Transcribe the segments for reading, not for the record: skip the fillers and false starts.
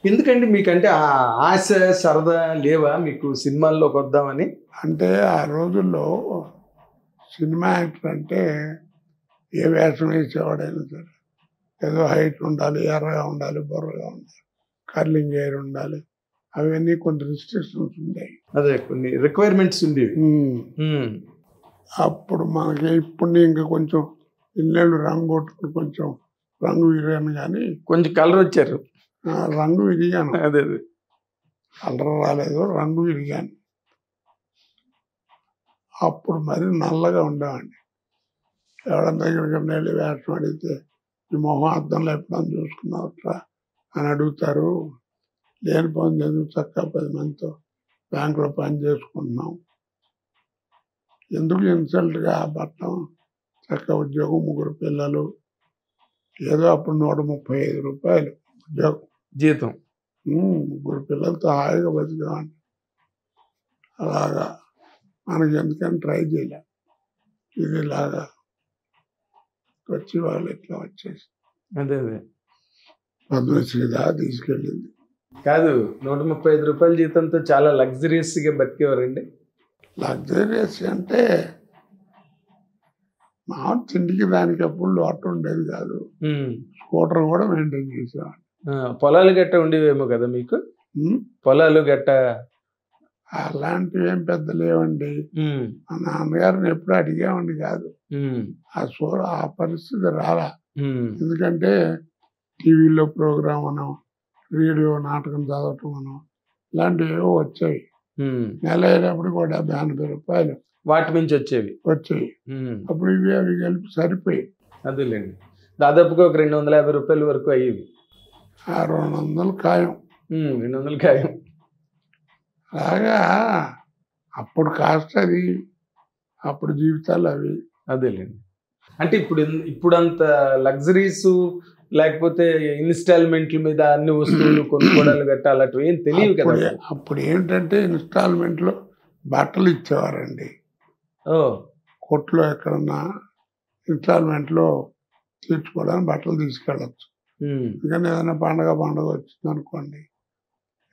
ఎందుకండి మీకంటే ఆ ఆశ, సరదా లేవా మీకు సినిమాల్లోకి వద్దామని? అంటే ఆ రోజుల్లో సినిమా యాక్టర్ అంటే ఏ వేషం వేసేవాడైనా సరే ఏదో హైట్ ఉండాలి, ఎర్రగా ఉండాలి, బుర్రగా ఉండాలి, కర్లింగ్ హెయిర్ ఉండాలి. అవన్నీ కొన్ని రిస్ట్రిక్షన్స్ ఉండేవి. అదే కొన్ని రిక్వైర్మెంట్స్ ఉండేవి. అప్పుడు మనకి ఇప్పుడు ఇంకా కొంచెం ఇన్నేళ్ళు రంగు కొట్టుకుని కొంచెం రంగు విరిగాను, కానీ కొంచెం కలర్ వచ్చారు. రంగు విరిగాను. అదే కలర్ రాలేదు, రంగు విరిగాను. అప్పుడు మరి నల్లగా ఉండేవాడిని. ఎవడన్నా దగ్గరికి వెళ్ళి వేషం అడిగితే ఈ మొహం అద్దంలో ఎప్పుడన్నా చూసుకున్నావట్రా అని అడుగుతారు. లేనిపోయింది ఎందుకు చక్కగా 10 మందితో బ్యాంకులో పని చేసుకుంటున్నాం, ఎందుకు ఇన్సల్ట్గా పట్టడం, చక్కగా ఉద్యోగం, 3 పిల్లలు, ఏదో అప్పుడు 135 రూపాయలు ఉద్యోగం జీతం, 3 పిల్లలతో హాయిగా బతికేవాడిని. అలాగా మనకి ఎందుకని ట్రై చేయలే. ఇది ఇలాగా వచ్చి వాళ్ళు ఇట్లా వచ్చేసి అదే పద్మశ్రీ దాకా తీసుకెళ్ళింది. కాదు, 135 రూపాయల జీతంతో చాలా లగ్జరియస్ గా బతికేవారండి. లగ్జరియస్ అంటే మామూలు తిండికి దానికి ఎప్పుడు లోటు ఉండేది కాదు. స్కూటర్ కూడా మెయింటైన్ చేసేవాడు. పొలాలు గట్ట ఉండేవేమో కదా మీకు? పొలాలు గట్ట అలాంటివి ఏం పెద్ద లేవండి. మా నాన్నగారిని ఎప్పుడు అడిగేవాడిని కాదు. ఆ పరిస్థితి రాలా. ఎందుకంటే టీవీలో ప్రోగ్రామ్ అనో, రేడియో నాటకం చదవటం అనో ఇలాంటివి ఏవో వచ్చాయి. నెల అయినప్పుడు కూడా 70-80 రూపాయలు వాటి నుంచి వచ్చేవి. అప్పుడు ఇవి అవి కలిపి సరిపోయి. అదేలేండి, దాదాపుగా ఒక 250 రూపాయల వరకు అయ్యేవి. 200 ఖాయం. 200 ఖాయం. అలాగా అప్పుడు కాస్ట్ అది, అప్పుడు జీవితాలు అవి. అదేలేండి. అంటే ఇప్పుడంత లగ్జరీస్ లేకపోతే ఇన్స్టాల్మెంట్ల మీద అన్ని వస్తువులు కొనుక్కోవడాలు గట్టా అలాంటివి ఏం తెలియదు కదా. అప్పుడు ఏంటంటే ఇన్స్టాల్మెంట్లో బట్టలు ఇచ్చేవారండి. కొట్లో ఎక్కడన్నా ఇన్స్టాల్మెంట్లో తీర్చుకోవడానికి బట్టలు తీసుకెళ్ళచ్చు. ఎందుకంటే ఏదైనా పండగ వచ్చింది అనుకోండి,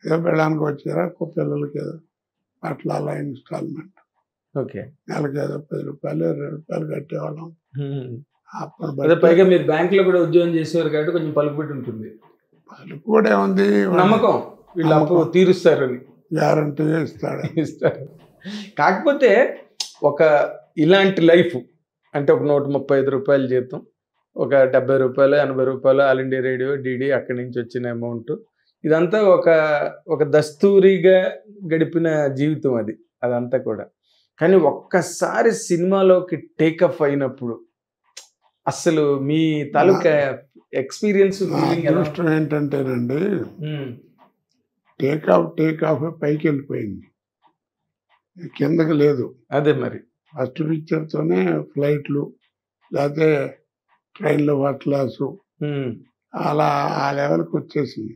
ఏదో పెళ్ళడానికి వచ్చారా పిల్లలకి ఏదో బట్టలు అలా ఇన్స్టాల్మెంట్. నెలకి ఏదో 10 రూపాయలు 20 రూపాయలు కట్టేవాళ్ళం. పైగా మీరు బ్యాంక్ లో కూడా ఉద్యోగం చేసేవారు కాబట్టి కొంచెం పలుకుబడి ఉంటుంది. పలుకు కూడా ఏముంది, నమ్మకం, వీళ్ళు అప్పు తీరుస్తారని గ్యారంటీగా ఇస్తారు. కాకపోతే ఒక ఇలాంటి లైఫ్ అంటే ఒక 135 రూపాయల జీతం, ఒక 70 రూపాయలు 80 రూపాయలు ఆల్ ఇండియా రేడియో డిడి అక్కడి నుంచి వచ్చిన అమౌంట్, ఇదంతా ఒక దస్తూరిగా గడిపిన జీవితం అదంతా కూడా. కానీ ఒక్కసారి సినిమాలోకి టేకఫ్ అయినప్పుడు అసలు మీ తాలూకా ఎక్స్పీరియన్స్ ఏంటంటేనండి, టేక్ ఆఫ్ పైకి వెళ్ళిపోయింది, కిందకి లేదు. అదే మరి ఫస్ట్ పిక్చర్తోనే ఫ్లైట్లు లేకపోతే ట్రైన్లో ఫస్ట్ క్లాసు అలా ఆ లెవెల్కి వచ్చేసింది.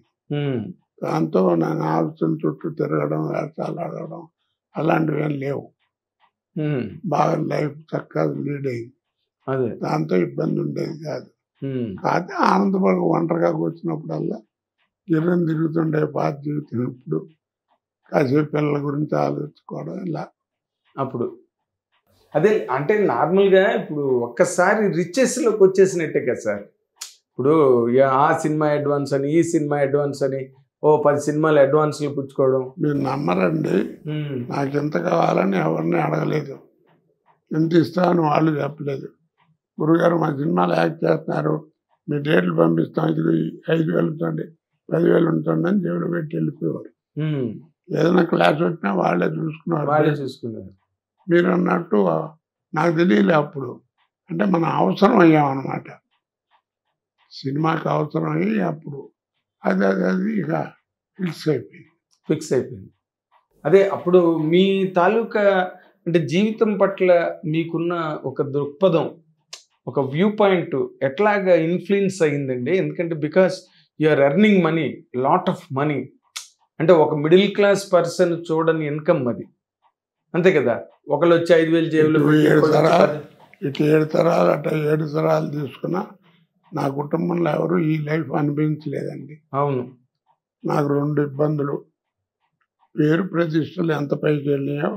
దాంతో నేను ఆలోచన చుట్టూ తిరగడం, వేషాలు ఆడడం అలాంటివి ఏం లేవు. బాగా లైఫ్ చక్కగా లీడ్ అయింది. దాంతో ఇబ్బంది ఉండేది కాదు. కాకపోతే ఆనందపడి ఒంటరిగా కూర్చున్నప్పుడల్లా గిర్రం తిరుగుతుండే పాత జీవితం ఇప్పుడు కాసేపు పిల్లల గురించి ఆలోచించుకోవడం ఇలా. అప్పుడు అదే అంటే నార్మల్గా ఇప్పుడు ఒక్కసారి రిచెస్లోకి వచ్చేసినట్టే కదా సార్. ఇప్పుడు ఆ సినిమా అడ్వాన్స్ అని, ఈ సినిమా అడ్వాన్స్ అని, 10 సినిమాలు అడ్వాన్స్లు పుచ్చుకోవడం. మీరు నమ్మరండి, నాకు ఎంత కావాలని ఎవరిని అడగలేదు, ఎంత ఇస్తామని వాళ్ళు చెప్పలేదు. గురుగారు మా సినిమాలు యాక్ట్ చేస్తున్నారు, మీ డేట్లు పంపిస్తాం, ఇది 5,000 ఉంటుంది 10,000 ఉంటుంది అని జేబులో పెట్టి వెళ్ళిపోయేవారు. ఏదైనా క్లాస్ వచ్చినా వాళ్ళే చూసుకున్నారు. మీరు అన్నట్టు నాకు తెలియలే అప్పుడు, అంటే మనం అవసరం అయ్యామన్నమాట, సినిమాకి అవసరం అయ్యి అప్పుడు అది ఇక ఫిక్స్ అయిపోయింది. అదే అప్పుడు మీ తాలూకా అంటే జీవితం పట్ల మీకున్న ఒక దృక్పథం, ఒక వ్యూ పాయింట్ ఎట్లాగా ఇన్ఫ్లుయెన్స్ అయ్యిందండి? ఎందుకంటే because you are earning money, lot of money, అంటే ఒక మిడిల్ క్లాస్ పర్సన్ చూడని ఇన్కమ్ అది, అంతే కదా. ఒకళ్ళు వచ్చి 5,000 జేబులో ఇటు 7 తరాలు అట్లా 7 తరాలు తీసుకున్నా నా కుటుంబంలో ఎవరు ఈ లైఫ్ అనిపించలేదండి. అవును, నాకు 2 ఇబ్బందులు, పేరు ప్రతిష్టలు ఎంత పైకి వెళ్ళినాయో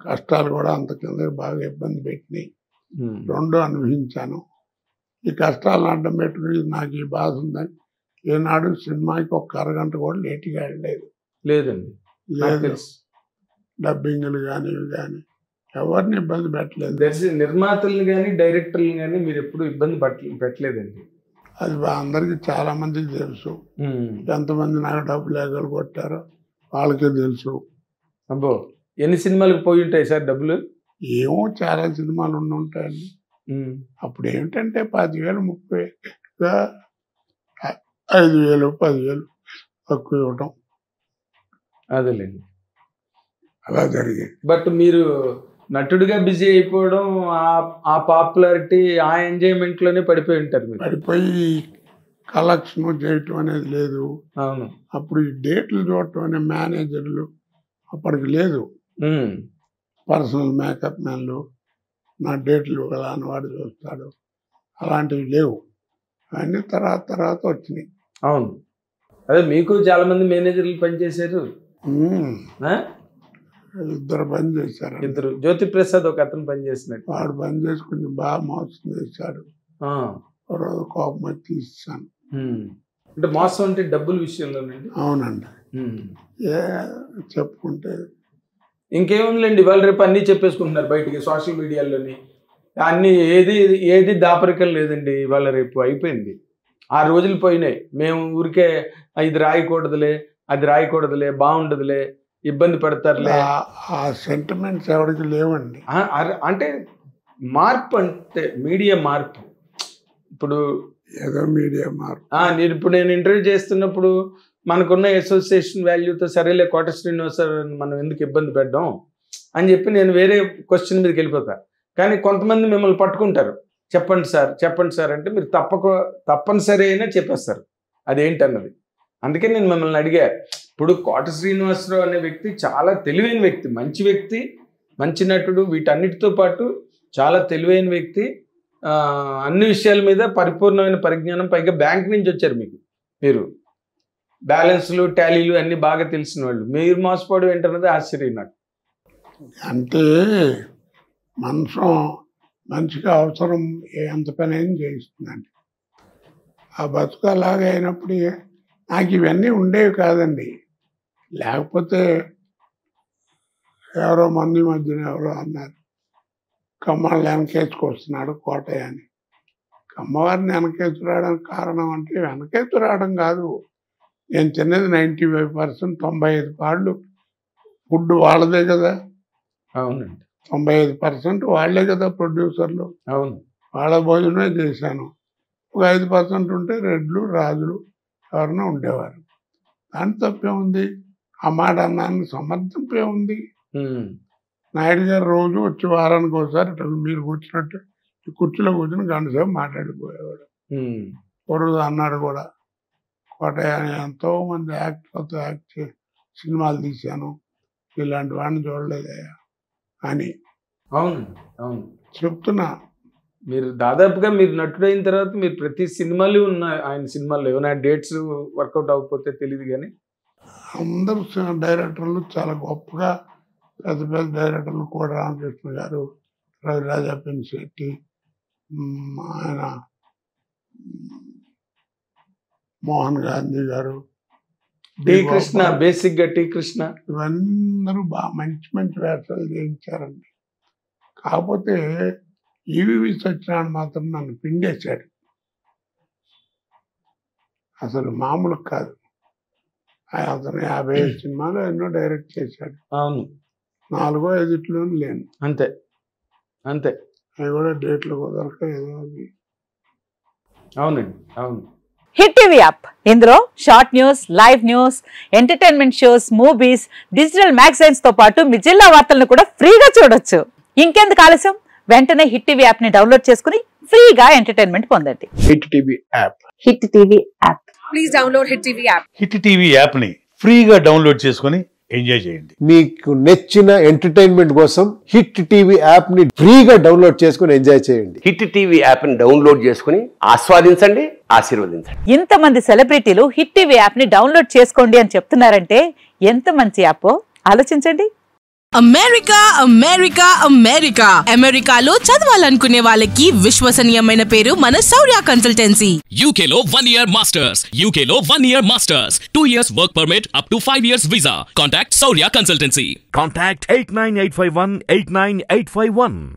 కష్టాలు కూడా అంత కింద బాగా ఇబ్బంది పెట్టినాయి. 2 అనుభవించాను. ఈ కష్టాలను అడ్డం పెట్టుకుని నాకు ఈ బాధ ఉందని ఏనాడు సినిమాకి ఒక అరగంట కూడా లేట్గా వెళ్ళలేదు. లేదండి, లేదు, డబ్బింగ్లు కానీ ఇవి కానీ ఎవరిని ఇబ్బంది పెట్టలేదు. నిర్మాతల్ని కానీ డైరెక్టర్లు కానీ మీరు ఎప్పుడు ఇబ్బంది పెట్టలేదండి. అది అందరికీ చాలా మందికి తెలుసు. ఎంతమంది నాకు డబ్బులు ఎగలు కొట్టారో వాళ్ళకే తెలుసు. అబ్బో, ఎన్ని సినిమాలకు పోయి ఉంటాయి సార్ డబ్బులు? ఏమో చాలా సినిమాలు ఉంటాయండి. అప్పుడు ఏమిటంటే 10,000, 30,000, 5,000, 10,000 తక్కువ ఇవ్వటం, అదేలేండి, అలా జరిగింది. బట్ మీరు నటుడిగా బిజీ అయిపోవడం, ఆ పాపులారిటీ, ఆ ఎంజాయ్మెంట్ లోనే పడిపోయి ఉంటారు. మీరు పడిపోయి కలెక్షన్ చేయటం అనేది లేదు. అవును, అప్పుడు ఈ డేట్లు చూడటం అనే మేనేజర్లు అప్పటికి లేదు. పర్సనల్ మేకప్ మ్యాన్లు నా డేట్లు కదా అని వాడు చూస్తాడు, అలాంటివి లేవు. అన్నీ తర్వాత వచ్చినాయి. అవును, అదే మీకు చాలా మంది మేనేజర్లు పనిచేశారు. 2 పని చేశారు. 2, జ్యోతి ప్రసాద్ ఒక అతను పనిచేసినట్టు. వాడు పని చేసి కొంచెం బాగా మోసం చేశాడు. రోజు కోపం వచ్చి తీసాను. అంటే మోసం అంటే డబ్బుల విషయంలోనండి? అవునండి. చెప్పుకుంటే ఇంకేముందండి, ఇవాళ రేపు అన్నీ చెప్పేసుకుంటున్నారు బయటికి సోషల్ మీడియాలోని. అన్నీ ఏది దాపరికం లేదండి. ఇవాళ రేపు అయిపోయింది. ఆ రోజులు పోయినాయి. మేము ఊరికే ఇది రాయకూడదులే, అది రాయకూడదులే, బాగుండదులే, ఇబ్బంది పడతారులే, ఆ సెంటిమెంట్స్ ఎవరికి లేవండి. అంటే మార్పు, అంటే మీడియా మార్పు. ఇప్పుడు ఏదో మీడియా మార్పు. ఇప్పుడు నేను ఇంటర్వ్యూ చేస్తున్నప్పుడు మనకున్న అసోసియేషన్ వాల్యూతో సరేలే కోట శ్రీనివాసరావు మనం ఎందుకు ఇబ్బంది పెట్టడం అని చెప్పి నేను వేరే క్వశ్చన్ మీదకి వెళ్ళిపోతా. కానీ కొంతమంది మిమ్మల్ని పట్టుకుంటారు, చెప్పండి సార్ అంటే మీరు తప్పనిసరి అయినా చెప్పేస్తారు అదేంటన్నది. అందుకే నేను మిమ్మల్ని అడిగా. ఇప్పుడు కోట శ్రీనివాసరావు అనే వ్యక్తి చాలా తెలివైన వ్యక్తి, మంచి వ్యక్తి, మంచి నటుడు, వీటన్నిటితో పాటు చాలా తెలివైన వ్యక్తి. అన్ని విషయాల మీద పరిపూర్ణమైన పరిజ్ఞానం, పైగా బ్యాంక్ నుంచి వచ్చారు. మీరు బ్యాలెన్స్లు, టాలీలు అన్నీ బాగా తెలిసిన వాళ్ళు. మీరు మోసపోవడం ఏంటన్నది ఆశ్చర్యం నాకు. అంటే మనిషికి అవసరం ఎంత పని అయినా చేయిస్తుందండి. ఆ బతుకు అలాగే అయినప్పుడు నాకు ఇవన్నీ ఉండేవి కాదండి. లేకపోతే ఎవరో మంది మధ్యన ఎవరో అన్నారు, కమ్మవాళ్ళు వెనకేసుకొస్తున్నాడు కోటయ్య అని. కమ్మవారిని వెనకేసుకురావడానికి కారణం అంటే వెనకేసుకురావడం కాదు, నేను తిన్నది 95%, 95 పాళ్ళు ఫుడ్ వాళ్ళదే కదా. అవునండి, 95% వాళ్ళే కదా ప్రొడ్యూసర్లు. అవును, వాళ్ళ భోజనమే చేశాను. ఒక 5% ఉంటే రెడ్లు, రాజులు ఎవరైనా ఉండేవారు. దాని తప్పే ఉంది. ఆ మాట అన్నాను, సమర్థంపే ఉంది. నాయుడు గారు రోజు వచ్చి వారానికి ఒకసారి మీరు కూర్చున్నట్టు ఈ కుర్చీలో కూర్చుని గంట సేపు మాట్లాడిపోయేవాడు. ఒకరోజు అన్నాడు కూడా, కోటయ్య ఎంతో మంది యాక్టర్లతో యాక్ట్ సినిమాలు తీశాను, ఇలాంటి వాడిని చూడలేదయ్యా అని. అవును, చెప్తున్నా. మీరు దాదాపుగా మీరు నటుడైన తర్వాత మీరు ప్రతి సినిమాలు ఉన్న ఆయన సినిమాల్లో ఏమైనా డేట్స్ వర్కౌట్ అవ్వకపోతే తెలియదు, కానీ అందరూ డైరెక్టర్లు చాలా గొప్పగా పెద్ద పెద్ద డైరెక్టర్లు కూడా, రామకృష్ణ గారు, రవిరాజా పెన్శెట్టి, ఆయన మోహన్ గాంధీ గారు, టీ కృష్ణ, బేసిక్గా టీ కృష్ణ, ఇవన్నీ బాగా మంచి మంచి వేషాలు చేయించారండి. కాకపోతే ఈవీవి సత్యనారాయణ మాత్రం నన్ను పిండేశాడు. అసలు మామూలు కాదు. అతను 55 సినిమాలు ఎన్నో డైరెక్ట్ చేశాడు. అవును, 4-5 లేను. అంతే. అవి కూడా డేట్లు కుదరక ఏదో అది. అవునండి, అవును. హిట్ టీవీ యాప్, ఇందులో short news, live news, entertainment shows, movies, digital magazines తో పాటు మీ జిల్లా వార్తలను కూడా ఫ్రీగా చూడొచ్చు. ఇంకెందుకు ఆలస్యం, వెంటనే హిట్ టీవీ యాప్ ని డౌన్లోడ్ చేసుకుని ఫ్రీగా ఎంటర్టైన్మెంట్ పొందండి. Hit TV app. Hit TV app. Please download hit TV app. Hit TV app ని ఫ్రీగా డౌన్లోడ్ చేసుకుని ఎంజాయ్ చేయండి. మీకు నచ్చిన ఎంటర్టైన్మెంట్ కోసం హిట్ టీవీ యాప్ ని ఫ్రీగా డౌన్లోడ్ చేసుకుని ఎంజాయ్ చేయండి. హిట్ టీవీ యాప్ ని డౌన్లోడ్ చేసుకుని ఆస్వాదించండి, ఆశీర్వదించండి. ఇంతమంది సెలబ్రిటీలు హిట్ టీవీ యాప్ ని డౌన్లోడ్ చేసుకోండి అని చెప్తున్నారంటే ఎంత మంచి యాప్ ఆలోచించండి. అమెరికా అమెరికా అమెరికా అమెరికాలో చదవాలనుకునే వాళ్ళకి విశ్వసనీయమైన పేరు మన శౌర్య కన్సల్టెన్సీ. UK లో 1 year masters, UK లో 1 year masters, 2 years work permit up to 5 years visa. Contact Saurya Consultancy. Contact 89851 89851.